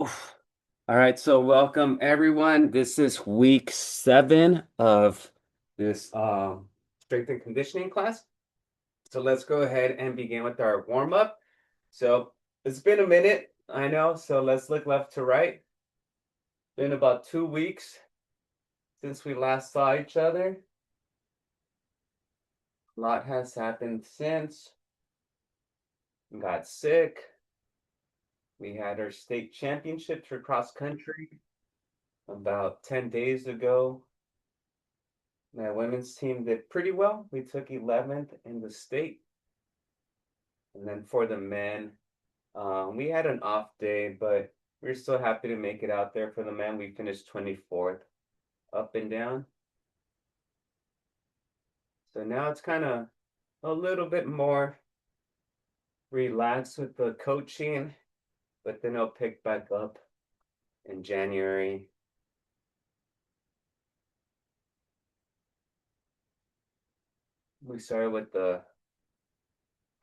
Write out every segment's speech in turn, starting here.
Oof. All right, so welcome everyone. This is week 7 of this strength and conditioning class. So let's go ahead and begin with our warm up. So it's been a minute, I know. So let's look left to right. Been about 2 weeks since we last saw each other. A lot has happened since. We got sick. We had our state championships for cross country about 10 days ago. My women's team did pretty well. We took 11th in the state. And then for the men, we had an off day, but we're still happy to make it out there. For the men, we finished 24th up and down. So now it's kind of a little bit more relaxed with the coaching, but then I'll pick back up in January. We started with the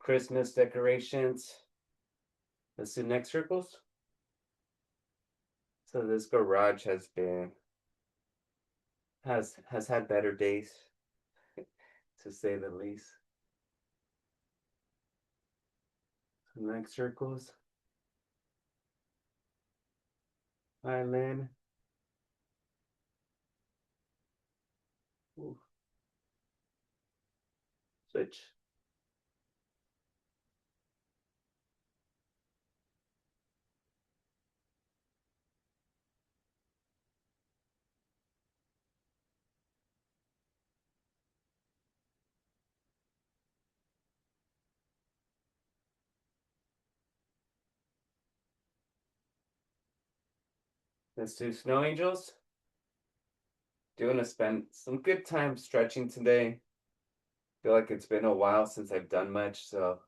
Christmas decorations. Let's do next circles. So this garage has had better days, to say the least. Next circles. Island. Ooh. Switch. Let's do snow angels. Doing to spend some good time stretching today. Feel like it's been a while since I've done much, so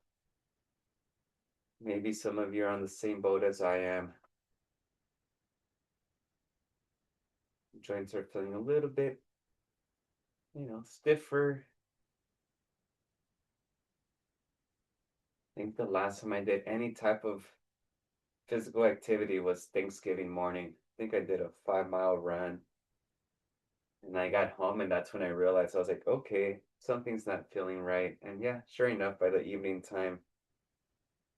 maybe some of you are on the same boat as I am. Joints are feeling a little bit, stiffer. I think the last time I did any type of physical activity was Thanksgiving morning. I think I did a 5 mile run. And I got home, and that's when I realized I was like, okay, something's not feeling right. And yeah, sure enough, by the evening time,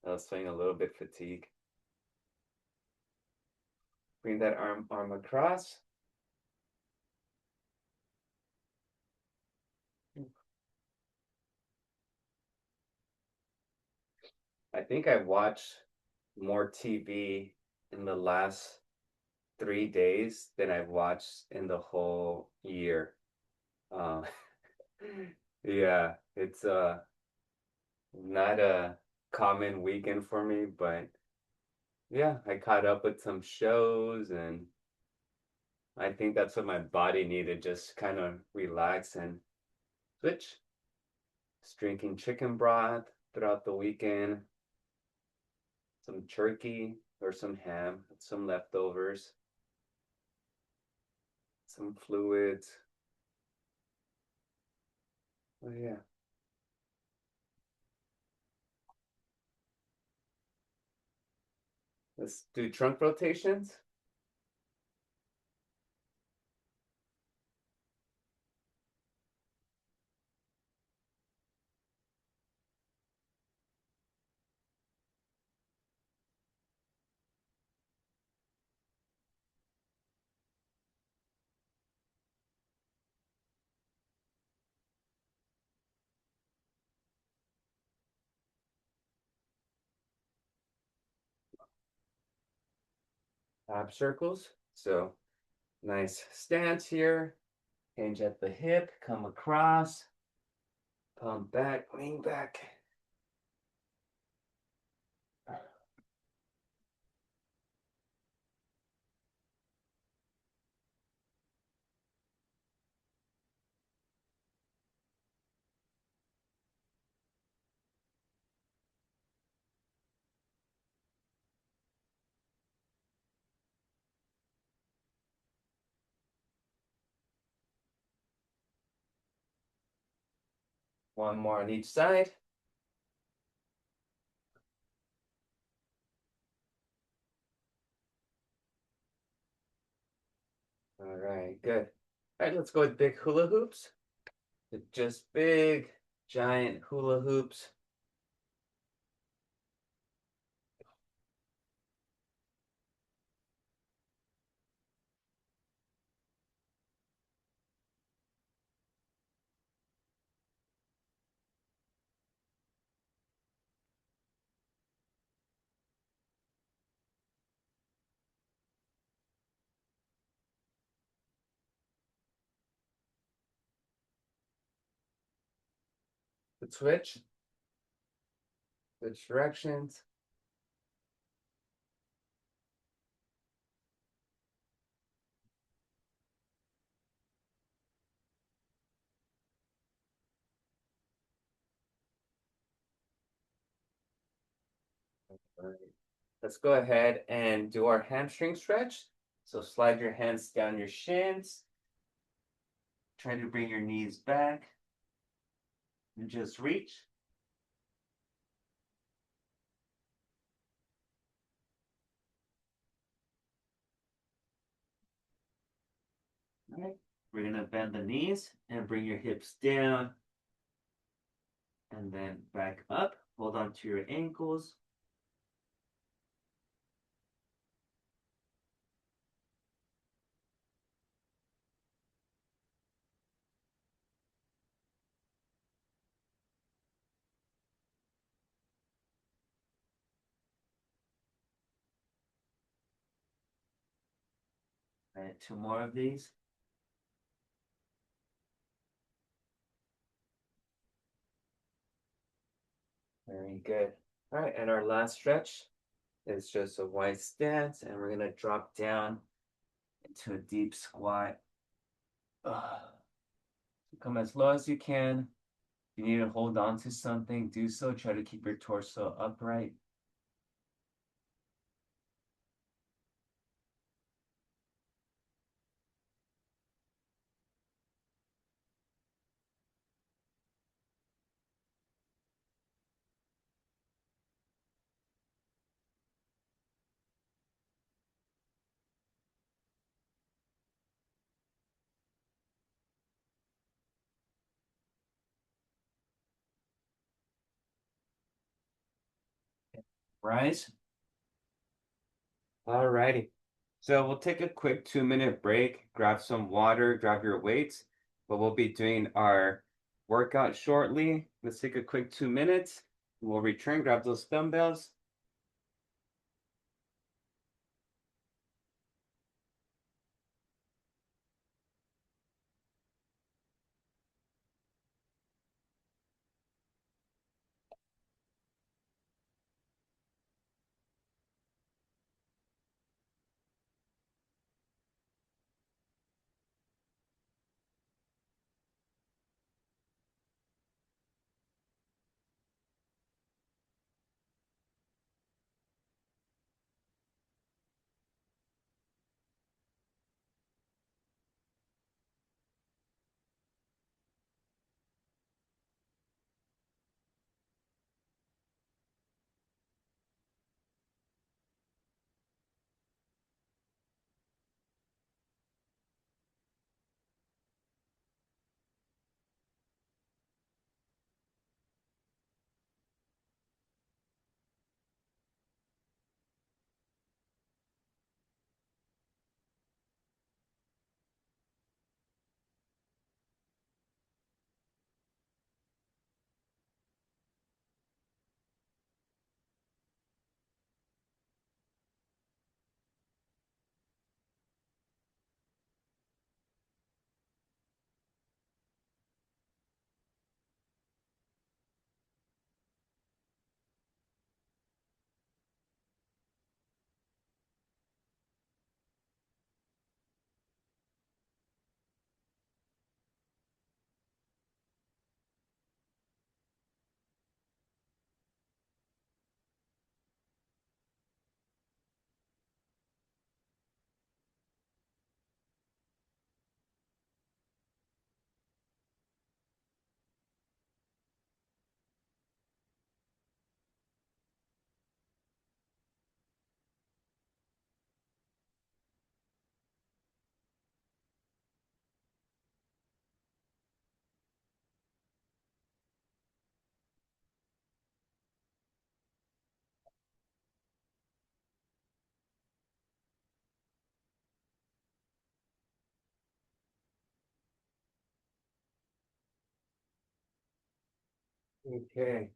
I was feeling a little bit fatigued. Bring that arm across. I think I watched more TV in the last 3 days than I've watched in the whole year. Uh, yeah, it's not a common weekend for me, but yeah, I caught up with some shows, and I think that's what my body needed, just kind of relax and switch. Just drinking chicken broth throughout the weekend, some turkey or some ham, some leftovers, some fluids. Oh yeah. Let's do trunk rotations. Ab circles. So nice stance here. Hinge at the hip, come across, pump back, lean back. One more on each side. All right, good. All right, let's go with big hula hoops. Just big, giant hula hoops. Let's switch directions. All right. Let's go ahead and do our hamstring stretch. So slide your hands down your shins. Try to bring your knees back and just reach. All right. We're gonna bend the knees and bring your hips down and then back up. Hold on to your ankles. All right, two more of these. Very good. All right, and our last stretch is just a wide stance, and we're gonna drop down into a deep squat. Come as low as you can. If you need to hold on to something, do so. Try to keep your torso upright. Rise. All righty. So we'll take a quick 2 minute break, grab some water, grab your weights, but we'll be doing our workout shortly. Let's take a quick 2 minutes. We'll return, grab those dumbbells. Okay,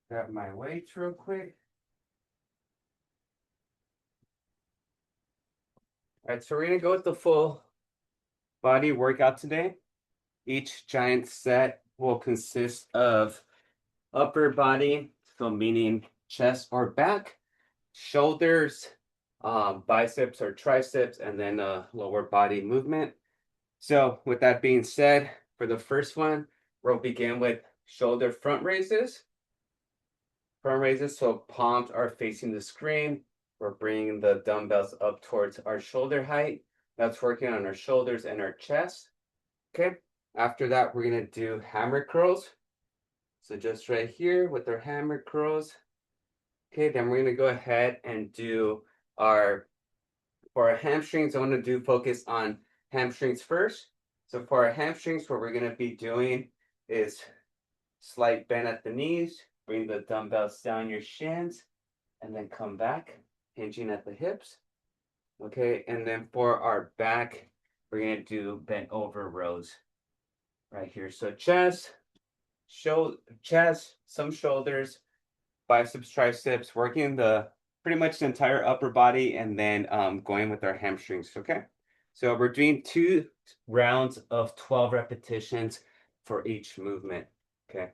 grab my weights real quick. All right, so we're gonna go with the full body workout today. Each giant set will consist of upper body, so meaning chest or back, shoulders, biceps or triceps, and then a lower body movement. So with that being said, for the first one, we'll begin with shoulder front raises. Front raises, so palms are facing the screen. We're bringing the dumbbells up towards our shoulder height. That's working on our shoulders and our chest. Okay. After that, we're gonna do hammer curls. So just right here with our hammer curls. Okay, then we're gonna go ahead and do our, for our hamstrings, I wanna do focus on hamstrings first. So for our hamstrings, what we're gonna be doing is slight bend at the knees, bring the dumbbells down your shins, and then come back, hinging at the hips. Okay, and then for our back, we're gonna do bent over rows right here. So chest, some shoulders, biceps, triceps, working the pretty much the entire upper body, and then going with our hamstrings. Okay, so we're doing 2 rounds of 12 repetitions for each movement. Okay,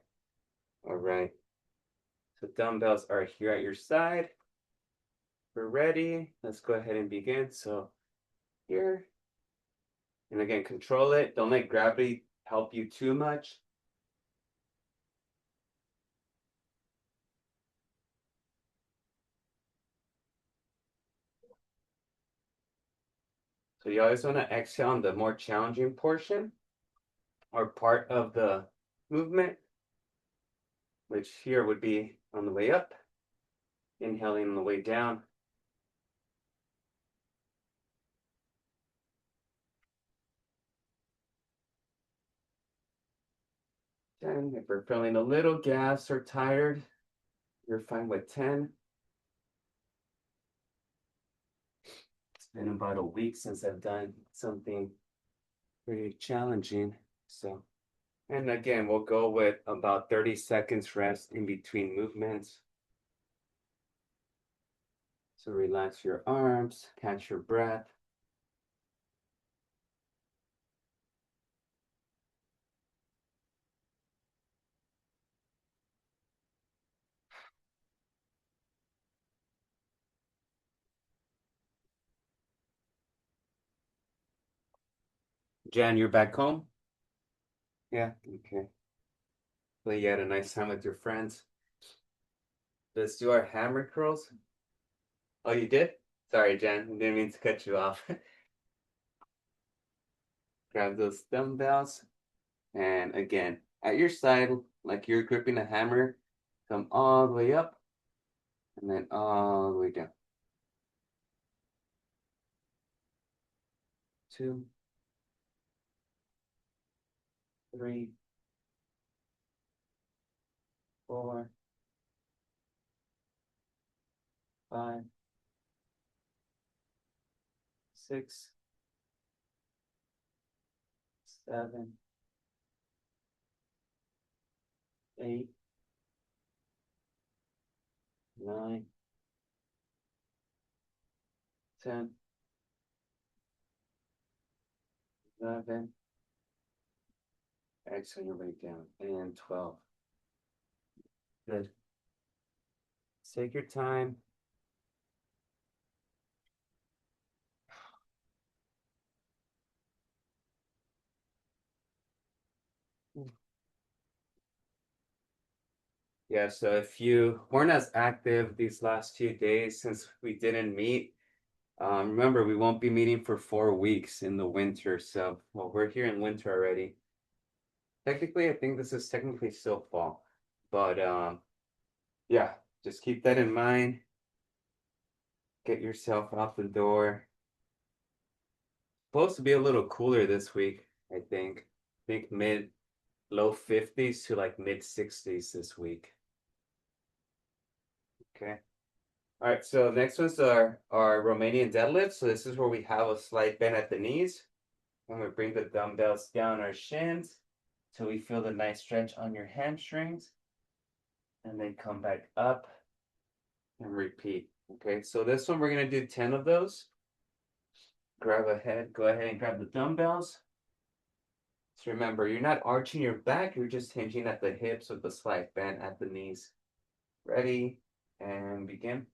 all right. So dumbbells are here at your side. We're ready. Let's go ahead and begin. So here, and again, control it. Don't let gravity help you too much. So you always want to exhale on the more challenging portion or part of the movement, which here would be on the way up, inhaling on the way down. Ten. If we're feeling a little gassed or tired, you're fine with 10. It's been about a week since I've done something pretty challenging. So, and again, we'll go with about 30 seconds rest in between movements. So relax your arms, catch your breath. Jan, you're back home? Yeah, okay. Well, you had a nice time with your friends. Let's do our hammer curls. Oh, you did? Sorry, Jan. I didn't mean to cut you off. Grab those dumbbells. And again, at your side, like you're gripping a hammer, come all the way up and then all the way down. 2, 3, 4, 5, 6, 7, 8, 9, 10, 11. Exhale your way down. And 12. Good. Take your time. Yeah, so if you weren't as active these last few days since we didn't meet, remember we won't be meeting for 4 weeks in the winter. So, well, we're here in winter already. Technically, I think this is technically still fall, but yeah, just keep that in mind. Get yourself out the door. Supposed to be a little cooler this week, I think. I think mid low 50s to like mid 60s this week. Okay. All right, so next one's our Romanian deadlift. So this is where we have a slight bend at the knees. And we bring the dumbbells down our shins. till we feel the nice stretch on your hamstrings, and then come back up and repeat. Okay, so this one we're gonna do 10 of those. Grab a head, go ahead and grab the dumbbells. So remember, you're not arching your back, you're just hinging at the hips with the slight bend at the knees. Ready, and begin.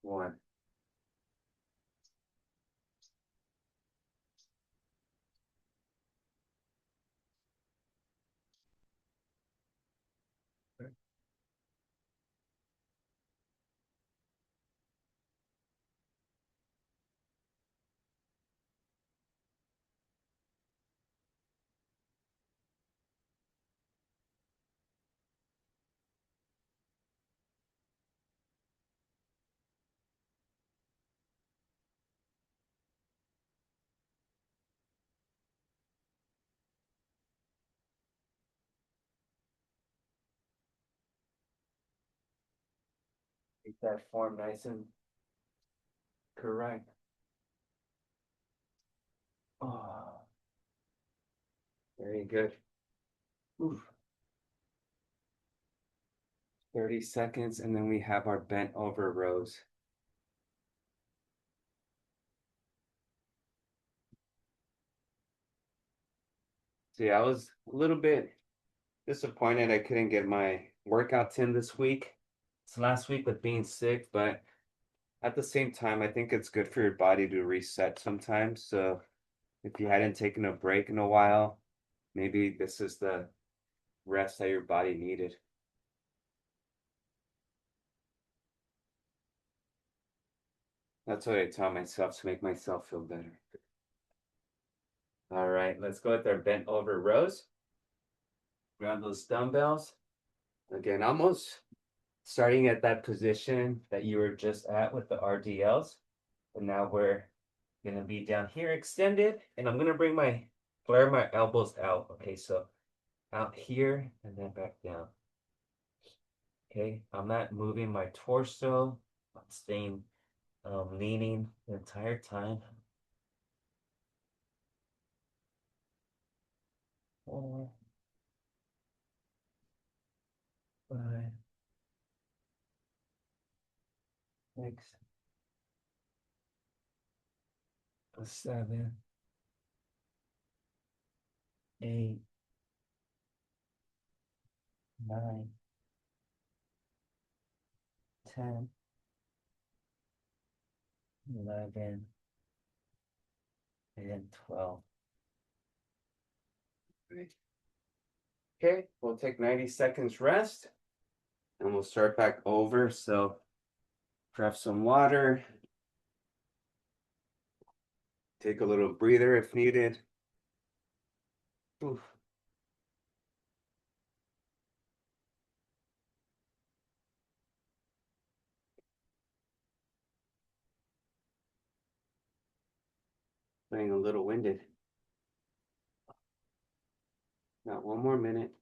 One. 'Keep that form nice and correct. Oh, very good. Oof. 30 seconds, and then we have our bent over rows. See, I was a little bit disappointed I couldn't get my workouts in this week. It's last week with being sick, but at the same time, I think it's good for your body to reset sometimes. So if you hadn't taken a break in a while, maybe this is the rest that your body needed. That's what I tell myself to make myself feel better. All right, let's go with our bent over rows. Grab those dumbbells. Again, almost starting at that position that you were just at with the RDLs. But now we're gonna be down here extended, and I'm gonna bring my flare my elbows out. Okay, so out here and then back down. Okay, I'm not moving my torso. I'm staying leaning the entire time. 4, 5, 6, 7, 8, 9, 10, 11, and 12. Okay, we'll take 90 seconds rest and we'll start back over. So grab some water, take a little breather if needed. Oof. Feeling a little winded. Got one more minute.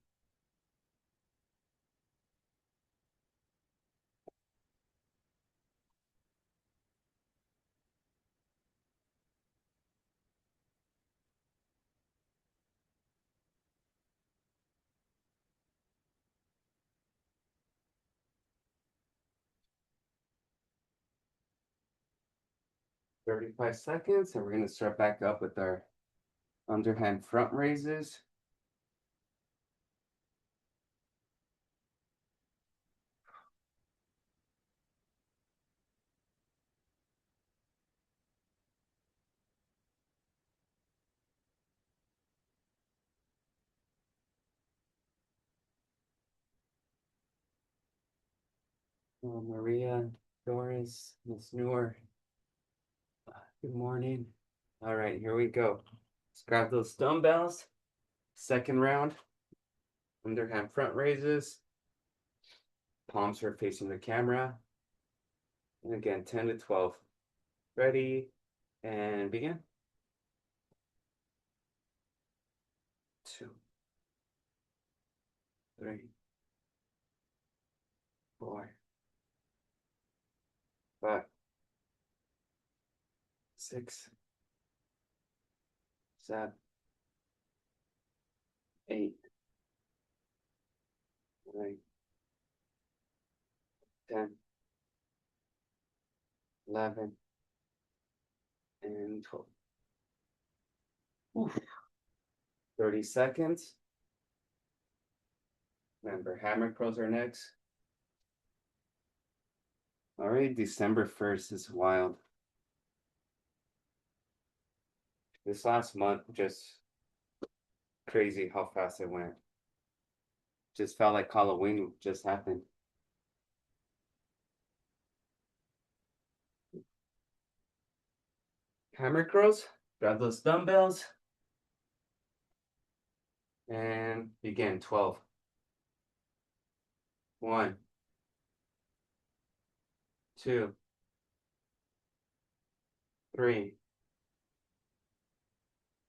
35 seconds, and we're going to start back up with our underhand front raises. Oh, Maria, Doris, Miss Newer, good morning. All right, here we go. Let's grab those dumbbells. Second round, underhand front raises. Palms are facing the camera. And again, 10 to 12. Ready, and begin. 2, 3, 4, 5, 6, 7, 8, 9, 10, 11, and 12. Oof. 30 seconds. Remember, hammer curls are next. All right, December 1st is wild. This last month, just crazy how fast it went. Just felt like Halloween just happened. Hammer curls, grab those dumbbells, and begin. 12. 1, 2, 3,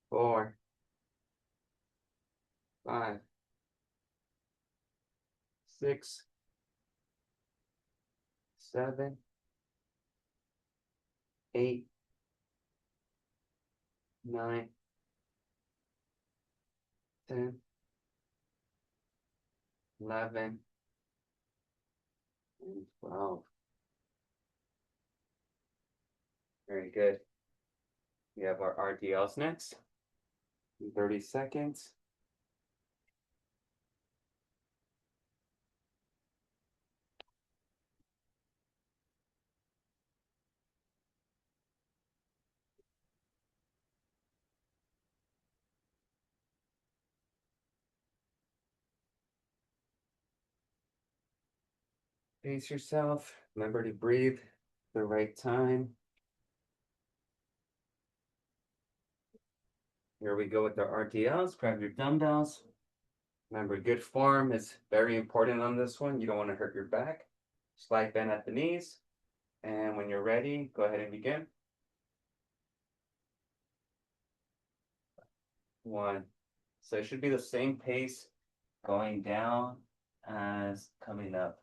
4, 5, 6, 7, 8, 9, 10, 11, and 12. Very good. We have our RDLs next. In 30 seconds. Pace yourself. Remember to breathe the right time. Here we go with the RDLs. Grab your dumbbells. Remember, good form is very important on this one. You don't want to hurt your back. Slight bend at the knees. And when you're ready, go ahead and begin. 1. So it should be the same pace going down as coming up.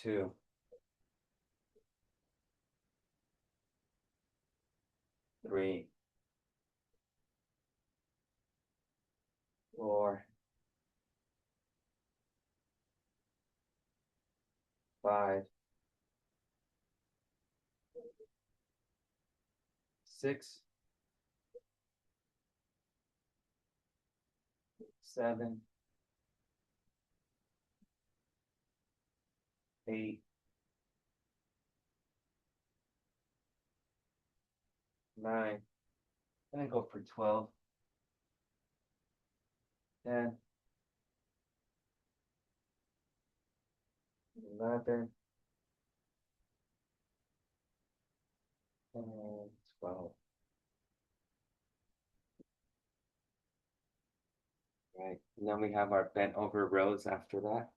2, 3, 4, 5, 6, 7, 8, 9, and then go for 12, 10, 11, and 12. Right. And then we have our bent over rows after that.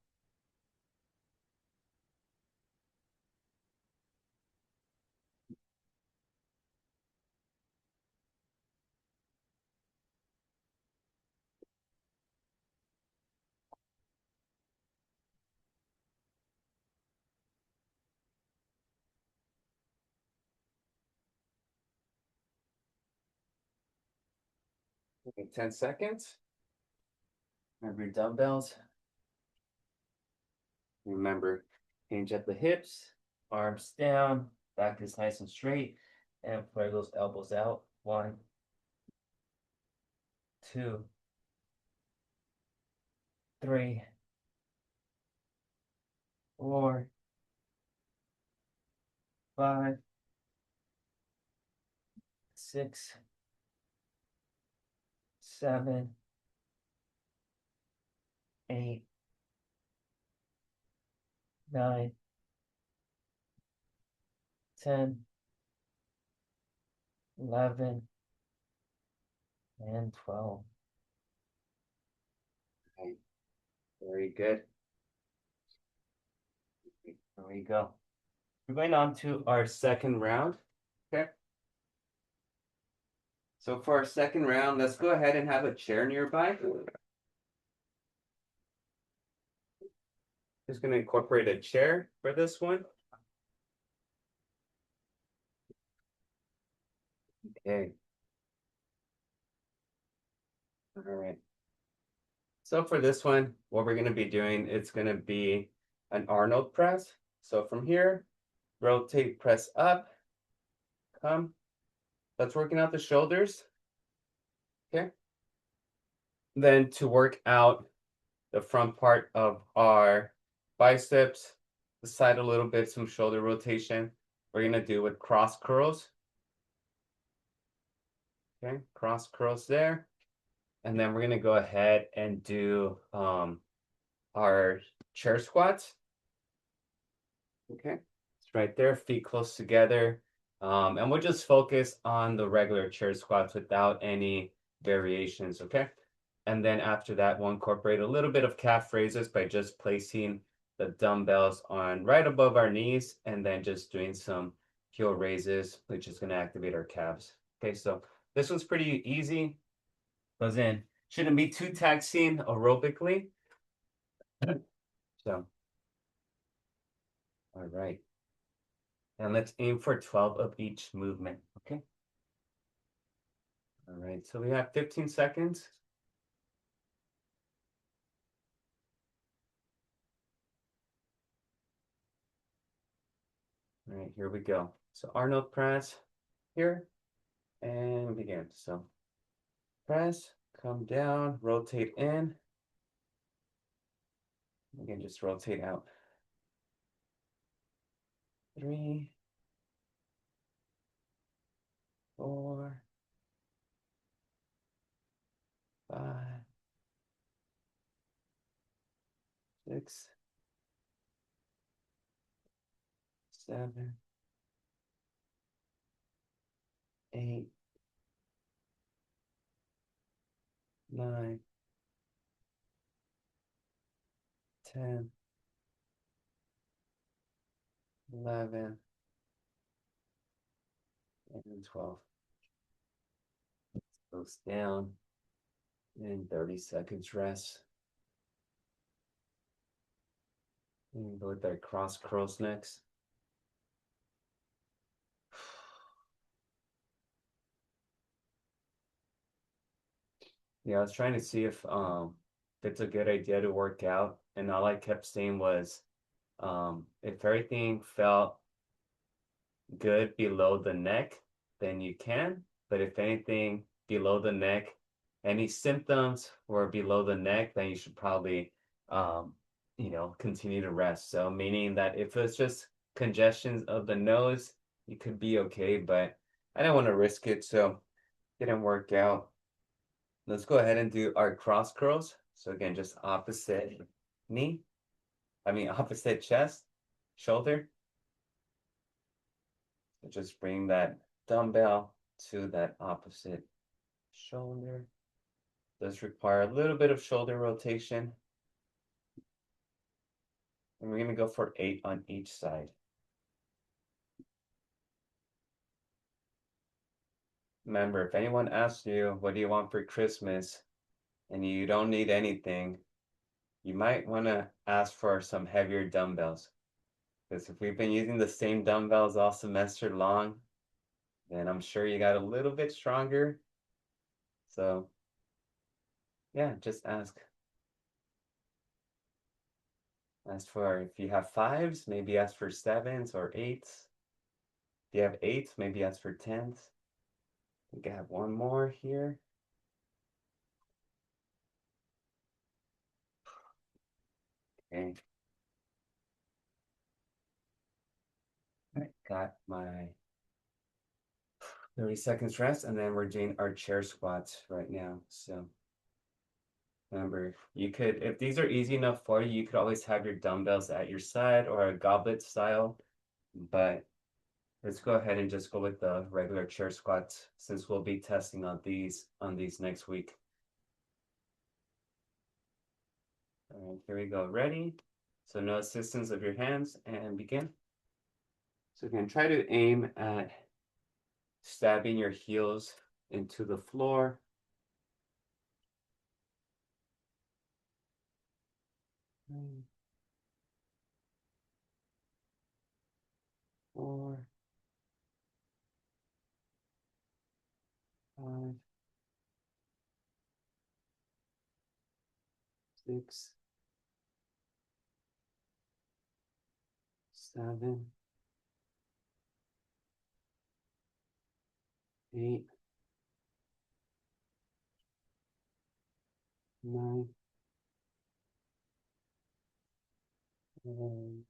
Okay, 10 seconds. Remember your dumbbells. Remember, hinge at the hips, arms down, back is nice and straight, and flare those elbows out. 1, 2, 3, 4, 5, 6, 7, 8, 9, 10, 11, and 12. Okay, very good. There we go. We're going on to our second round. Okay. So for our second round, let's go ahead and have a chair nearby. Just going to incorporate a chair for this one. Okay. All right. So for this one, what we're going to be doing, it's going to be an Arnold press. So from here, rotate, press up, come. That's working out the shoulders. Okay. Then to work out the front part of our biceps, the side a little bit, some shoulder rotation. We're going to do with cross curls. Okay, cross curls there. And then we're going to go ahead and do our chair squats. Okay, it's right there, feet close together. And we'll just focus on the regular chair squats without any variations, okay? And then after that, we'll incorporate a little bit of calf raises by just placing the dumbbells on right above our knees and then just doing some heel raises, which is going to activate our calves. Okay, so this one's pretty easy. Shouldn't be too taxing aerobically. So, all right. And let's aim for 12 of each movement, okay? All right, so we have 15 seconds. All right, here we go. So Arnold press here and begin. So press, come down, rotate in. Again, just rotate out. 3, 4, 5, 6, 7, 8, 9, 10, 11, and 12. Goes down and 30 seconds rest. And go with our cross curls next. Yeah, I was trying to see if it's a good idea to work out, and all I kept saying was if everything felt good below the neck, then you can. But if anything below the neck, any symptoms were below the neck, then you should probably um, continue to rest. So meaning that if it's just congestions of the nose, you could be okay, but I don't want to risk it, so didn't work out. Let's go ahead and do our cross curls. So again, just opposite knee, opposite chest, shoulder. So just bring that dumbbell to that opposite shoulder. Does require a little bit of shoulder rotation. And we're going to go for 8 on each side. Remember, if anyone asks you, what do you want for Christmas, and you don't need anything, you might want to ask for some heavier dumbbells. Because if we've been using the same dumbbells all semester long, then I'm sure you got a little bit stronger. So, yeah, just ask. Ask for, if you have 5s, maybe ask for 7s or 8s. If you have 8s, maybe ask for 10s. I think I have one more here. Okay. All right, got my 30 seconds rest, and then we're doing our chair squats right now. So remember, you could, if these are easy enough for you, you could always have your dumbbells at your side or a goblet style, but let's go ahead and just go with the regular chair squats since we'll be testing on these next week. All right, here we go. Ready? So no assistance of your hands and begin. So again, try to aim at stabbing your heels into the floor. 3, 4, 5, 6, 7, 8, 9, 11.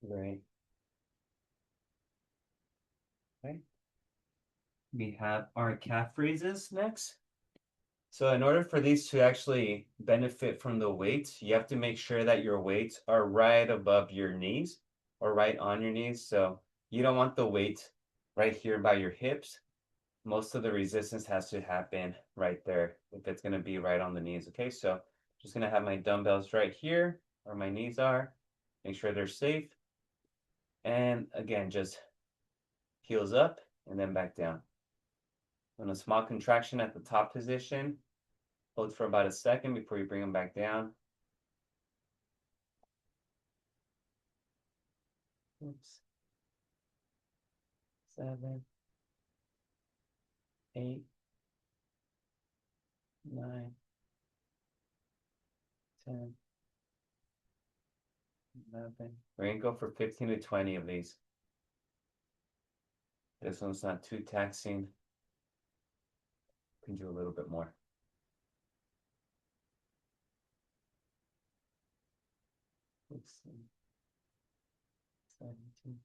Right. Okay. We have our calf raises next. So in order for these to actually benefit from the weights, you have to make sure that your weights are right above your knees or right on your knees. So you don't want the weight right here by your hips. Most of the resistance has to happen right there if it's going to be right on the knees. Okay, so just going to have my dumbbells right here where my knees are. Make sure they're safe. And again, just heels up and then back down. And a small contraction at the top position. Hold for about a second before you bring them back down. Oops. 7, 8, 9, 10, 11. We're gonna go for 15 to 20 of these. This one's not too taxing. Can do a little bit more. 16, 17.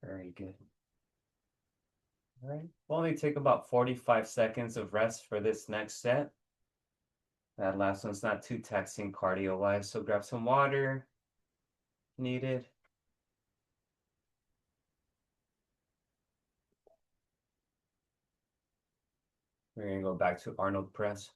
Very good. All right. We'll only take about 45 seconds of rest for this next set. That last one's not too taxing cardio-wise, so grab some water. Needed. We're gonna go back to Arnold press.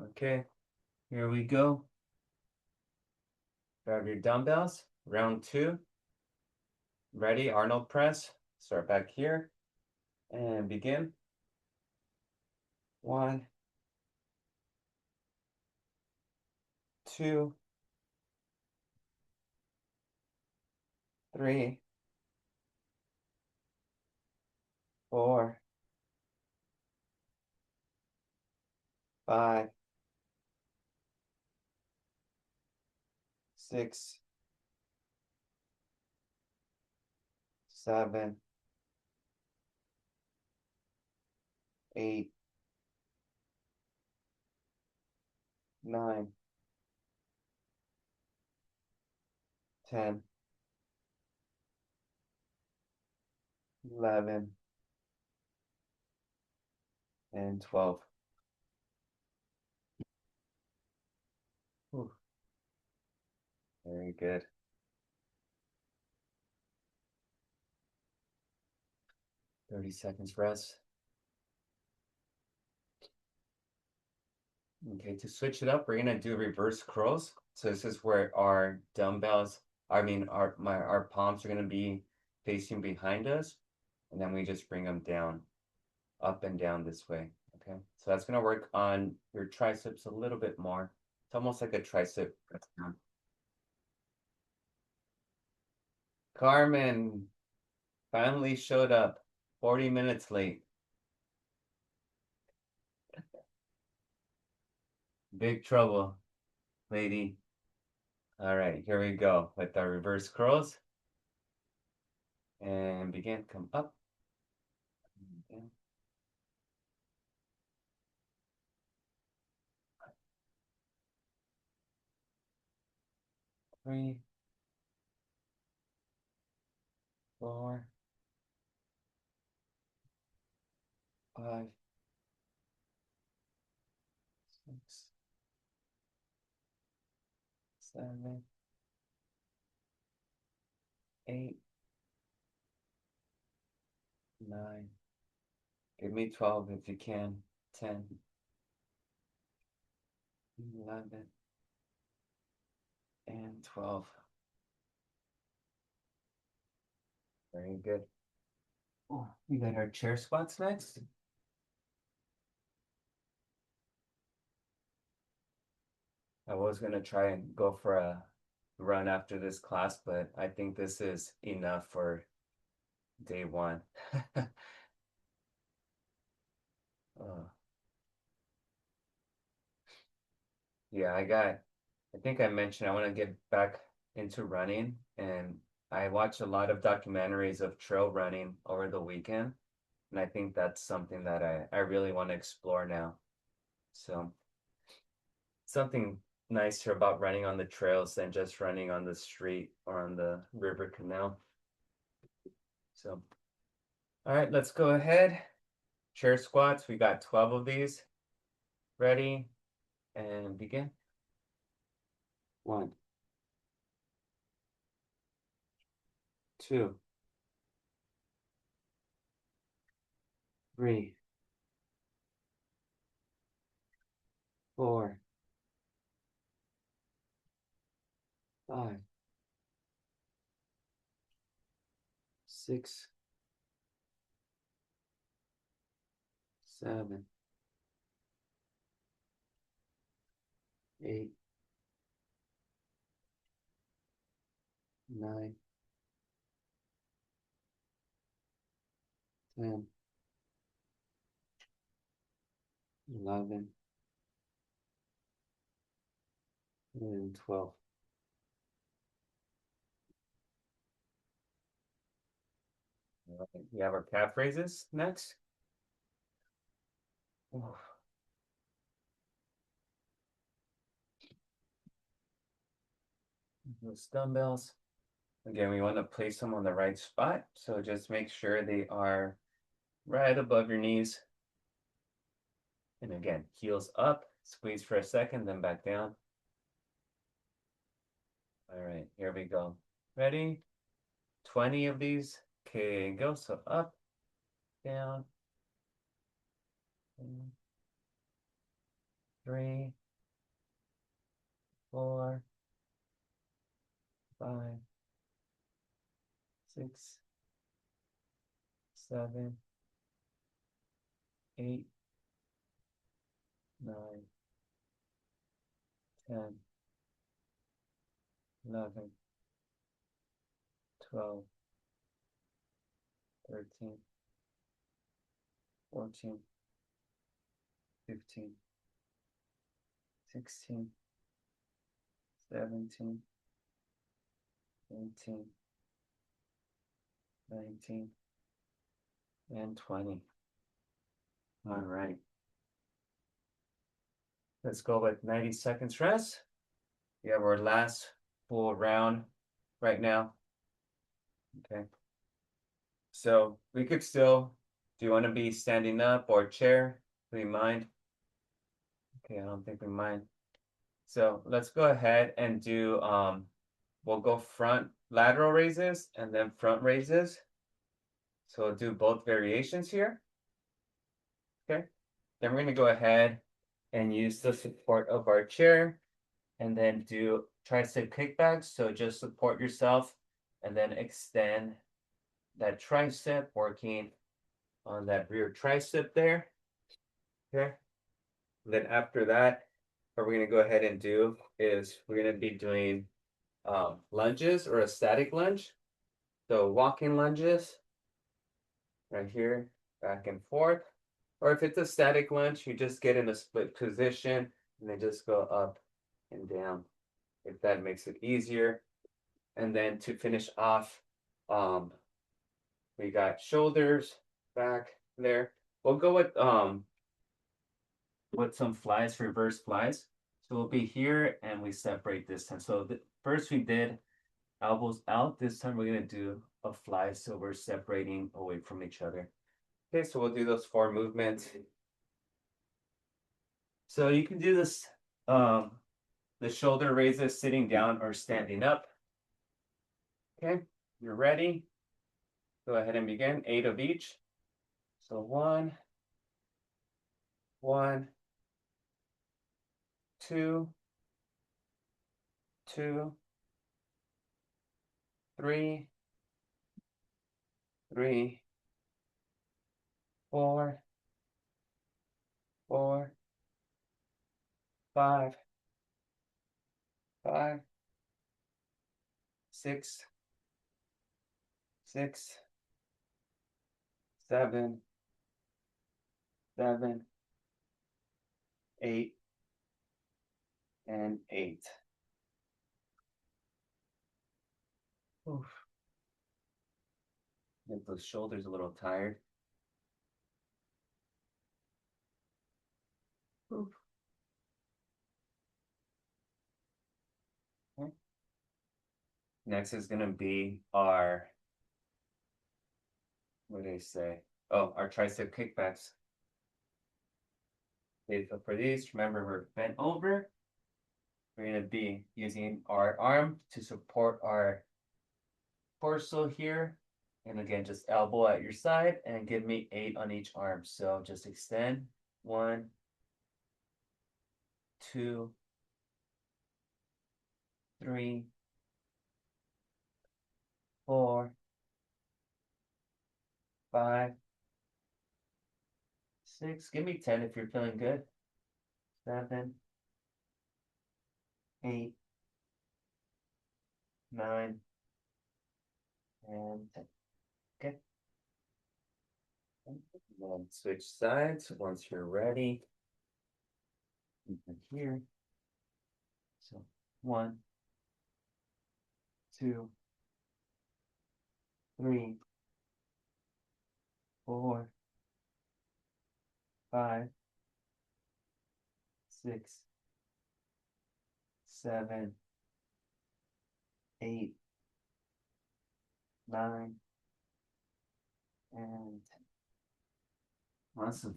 Okay, here we go. Grab your dumbbells. Round 2. Ready? Arnold press. Start back here and begin. 1, 2, 3, 4, 5, 6, 7, 8, 9, 10, 11, and 12. Ooh, very good. 30 seconds rest. Okay, to switch it up, we're gonna do reverse curls. So this is where our dumbbells, our palms are gonna be facing behind us, and then we just bring them down, up and down this way. Okay, so that's gonna work on your triceps a little bit more. It's almost like a tricep press down. Carmen finally showed up, 40 minutes late. Big trouble, lady. All right, here we go with our reverse curls. And begin, come up. Down. 3, 4, 5, 6, 7, 8, 9. Give me 12 if you can. 10, 11, and 12. Very good. Oh, we got our chair squats next. I was gonna try and go for a run after this class, but I think this is enough for day one. Oh, yeah, I think I mentioned I want to get back into running, and I watched a lot of documentaries of trail running over the weekend, and I think that's something that I really want to explore now. So something nicer about running on the trails than just running on the street or on the river canal. So, all right, let's go ahead. Chair squats, we got 12 of these. Ready and begin. 1, 2, 3, 4, 5, 6, 7, 8, 9, 10, 11, and 12. All right, we have our calf raises next. Ooh. Those dumbbells. Again, we want to place them on the right spot. So just make sure they are right above your knees. And again, heels up, squeeze for a second, then back down. All right, here we go. Ready? 20 of these. Okay, go. So up, down, 3, 4, 5, 6, 7, 8, 9, 10, 11, 12, 13, 14, 15, 16, 17, 18, 19, and 20. All right. Let's go with 90 seconds rest. We have our last full round right now. Okay. So we could still, do you want to be standing up or chair? Do you mind? Okay, I don't think we mind. So let's go ahead and do, we'll go front lateral raises and then front raises. So we'll do both variations here. Okay. Then we're going to go ahead and use the support of our chair and then do tricep kickbacks. So just support yourself and then extend that tricep, working on that rear tricep there. Okay. And then after that, what we're going to go ahead and do is we're going to be doing lunges or a static lunge. So walking lunges right here, back and forth. Or if it's a static lunge, you just get in a split position and then just go up and down, if that makes it easier. And then to finish off, we got shoulders back there. We'll go with some flies, reverse flies. So we'll be here and we separate this time. So first we did elbows out. This time we're gonna do a fly, so we're separating away from each other. Okay, so we'll do those 4 movements. So you can do this, the shoulder raises sitting down or standing up. Okay, you're ready. Go ahead and begin. 8 of each. So 1, 1, 2, 2, 3, 3, 4, 4, 5, 5, 6, 6, 7, 7, 8, and 8. Oof. Get those shoulders a little tired. Oof. Okay. Next is going to be our, what do they say? Oh, our tricep kickbacks. Okay, so for these, remember we're bent over. We're going to be using our arm to support our torso here. And again, just elbow at your side and give me 8 on each arm. So just extend. 1, 2, 3, 4, 5, 6. Give me 10 if you're feeling good. 7, 8, 9, and 10. Okay. And then switch sides once you're ready. Here. So 1, 2, 3, 4, 5, 6, 7, 8, 9, and 10. Awesome.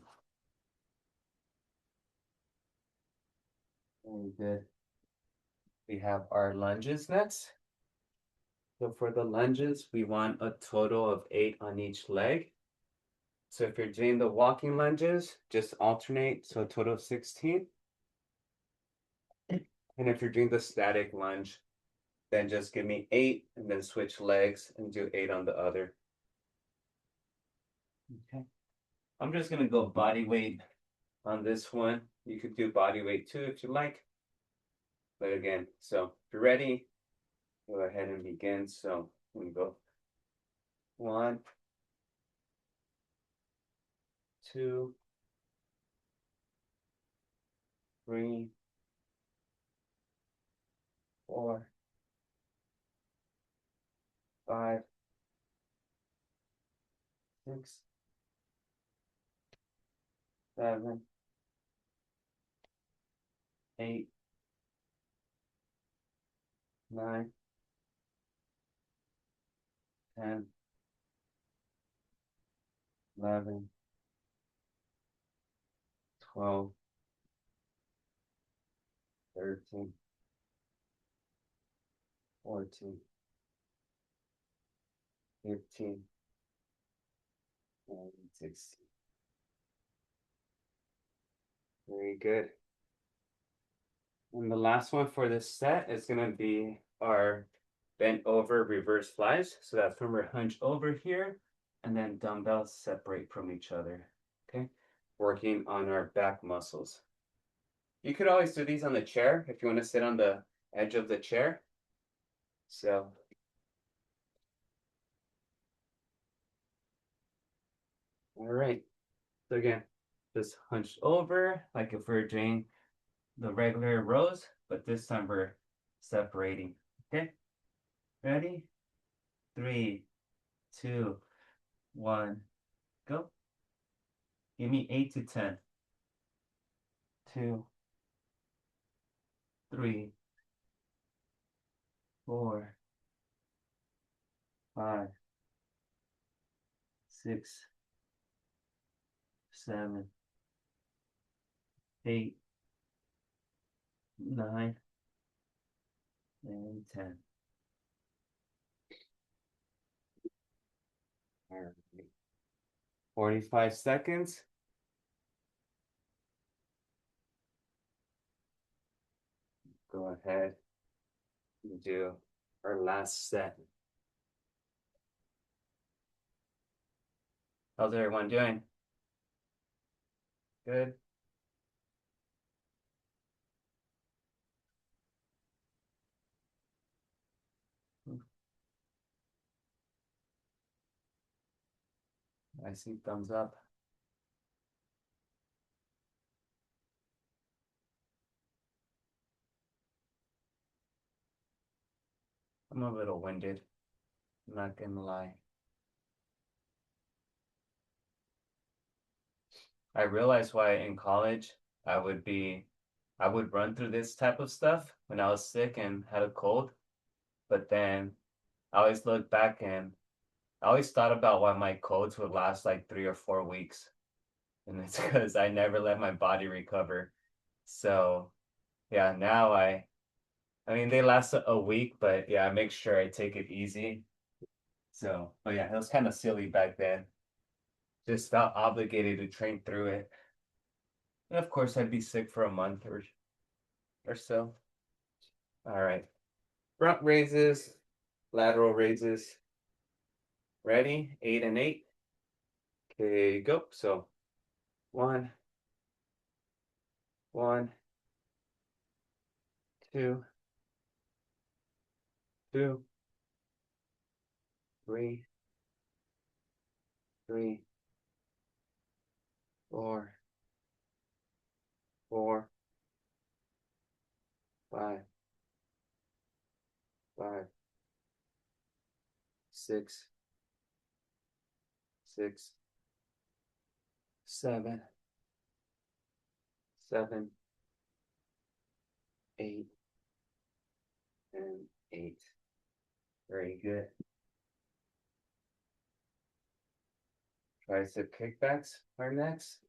Very good. We have our lunges next. So for the lunges, we want a total of 8 on each leg. So if you're doing the walking lunges, just alternate, so a total of 16. And if you're doing the static lunge, then just give me 8 and then switch legs and do 8 on the other. Okay. I'm just gonna go body weight on this one. You could do body weight too if you like. But again, so if you're ready, go ahead and begin. So we go 1, 2, 3, 4, 5, 6, 7, 8, 9, 10, 11, 12, 13, 14, 15, and 16. Very good. And the last one for this set is going to be our bent over reverse flies. So that's when we're hunched over here and then dumbbells separate from each other. Okay. Working on our back muscles. You could always do these on the chair if you want to sit on the edge of the chair. So all right. So again, just hunched over like if we're doing the regular rows, but this time we're separating. Okay. Ready? 3, 2, 1, go. Give me 8 to 10. 2, 3, 4, 5, 6, 7, 8, 9, and 10. All right. 45 seconds. go ahead and do our last set. How's everyone doing? Good. I see thumbs up. I'm a little winded, I'm not gonna lie. I realized why in college I would run through this type of stuff when I was sick and had a cold, but then I always look back and I always thought about why my colds would last like 3 or 4 weeks. And it's because I never let my body recover. So yeah, now I mean they last a week, but yeah, I make sure I take it easy. So, but yeah, it was kind of silly back then. Just felt obligated to train through it. And of course, I'd be sick for a month or so. All right. Front raises, lateral raises. Ready? 8 and 8. Okay, go. So one, one, two, two, three, three, four, four, five, five, six, six, seven, seven, 8, and 8. Very good. Tricep kickbacks are next.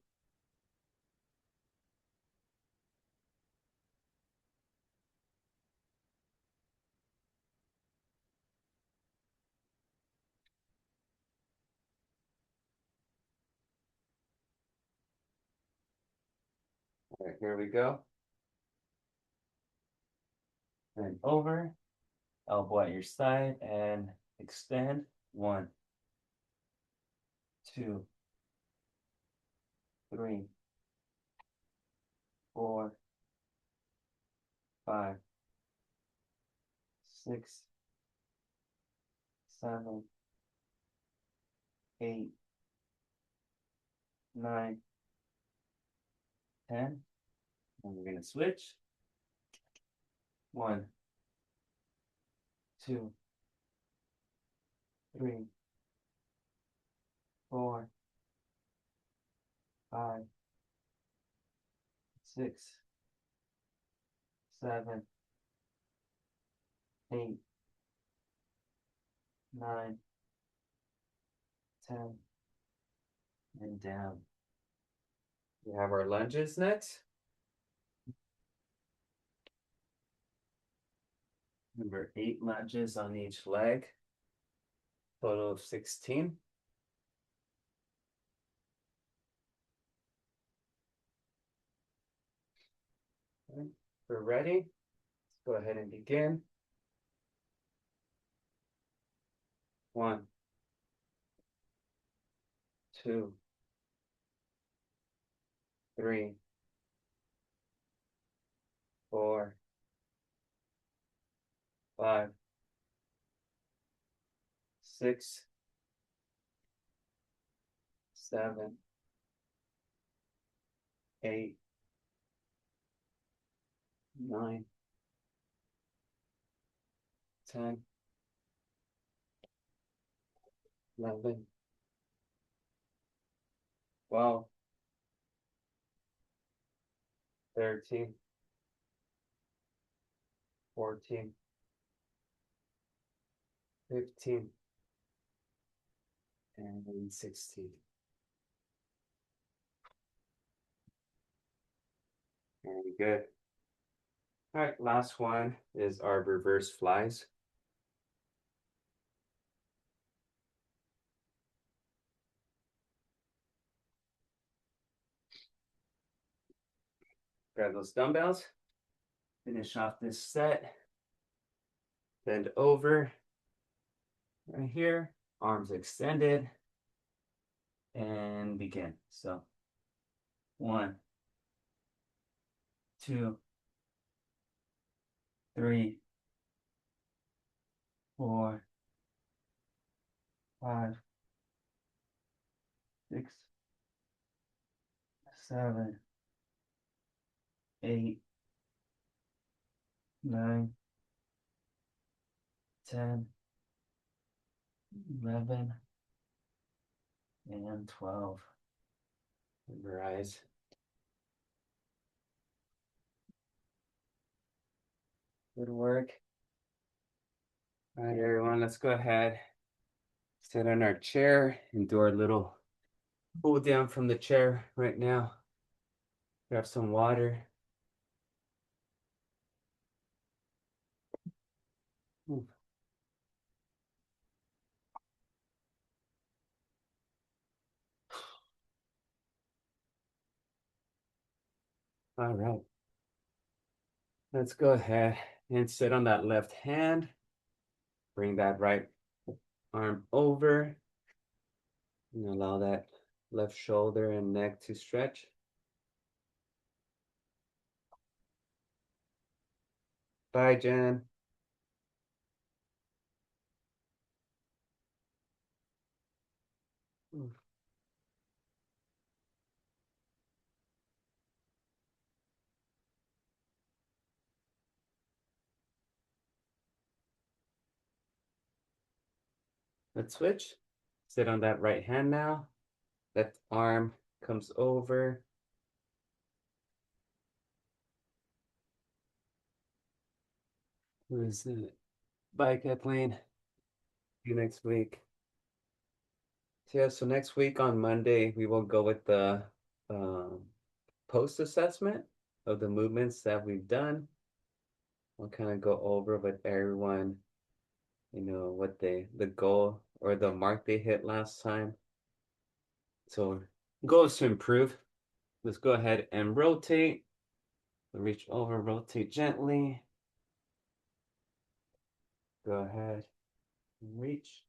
All right, here we go. And over, elbow at your side, and extend. 1, 2, 3, 4, 5, 6, 7, 8, 9, 10. And we're gonna switch. 1, 2, 3, 4, 5, 6, 7, 8, 9, 10, and down. We have our lunges next. Number 8 lunges on each leg. Total of 16. Okay, we're ready. Let's go ahead and begin. 1, 2, 3, 4, 5, 6, 7, 8, 9, 10, 11, 12, 13, 14, 15, and 16. Very good. All right, last one is our reverse flies. Grab those dumbbells. Finish off this set. Bend over right here, arms extended, and begin. So 1, 2, 3, 4, 5, 6, 7, 8, 9, 10, 11, and 12. Memorize. Good work. All right, everyone, let's go ahead, sit on our chair and do our little cool down from the chair right now. Grab some water. All right. Let's go ahead and sit on that left hand. Bring that right arm over and allow that left shoulder and neck to stretch. Bye, Jen. Let's switch. Sit on that right hand now. Left arm comes over. Who is it? Bye, Kathleen. See you next week. So yeah, so next week on Monday, we will go with the post assessment of the movements that we've done. We'll kind of go over with everyone, what the goal or the mark they hit last time. So goal is to improve. Let's go ahead and rotate. Reach over, rotate gently. Go ahead and reach.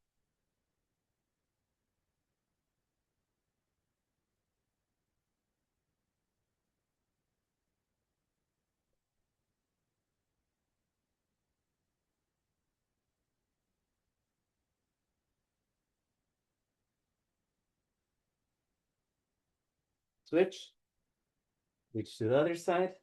Switch. Reach to the other side.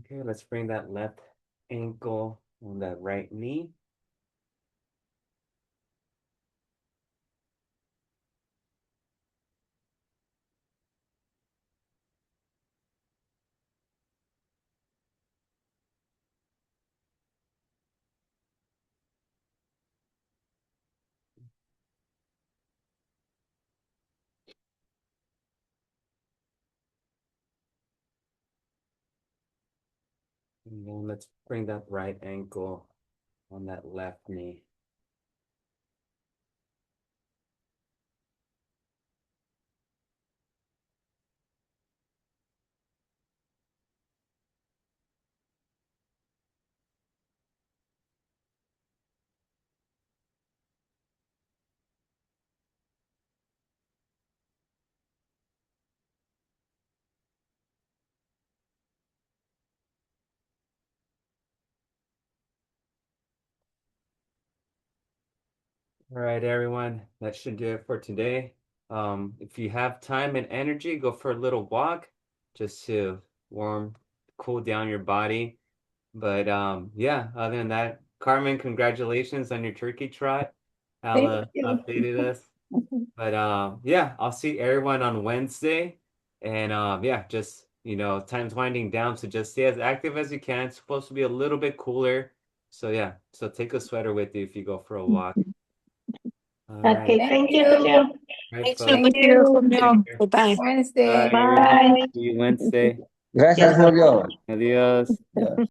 Okay, let's bring that left ankle on that right knee. And then let's bring that right ankle on that left knee. All right, everyone, that should do it for today. If you have time and energy, go for a little walk just to cool down your body. But yeah, other than that, Carmen, congratulations on your turkey trot. Thank Ala you. updated us. But yeah, I'll see everyone on Wednesday. And yeah, just time's winding down, so just stay as active as you can. It's supposed to be a little bit cooler. So yeah, so take a sweater with you if you go for a walk. All right. Okay, thank you, Joe. Right, Thanks for folks. the Thank you. Romeo. Bye-bye. Bye, Wednesday. everyone. Bye. Bye. See you Wednesday. Gracias, Julio. Adios. Ya.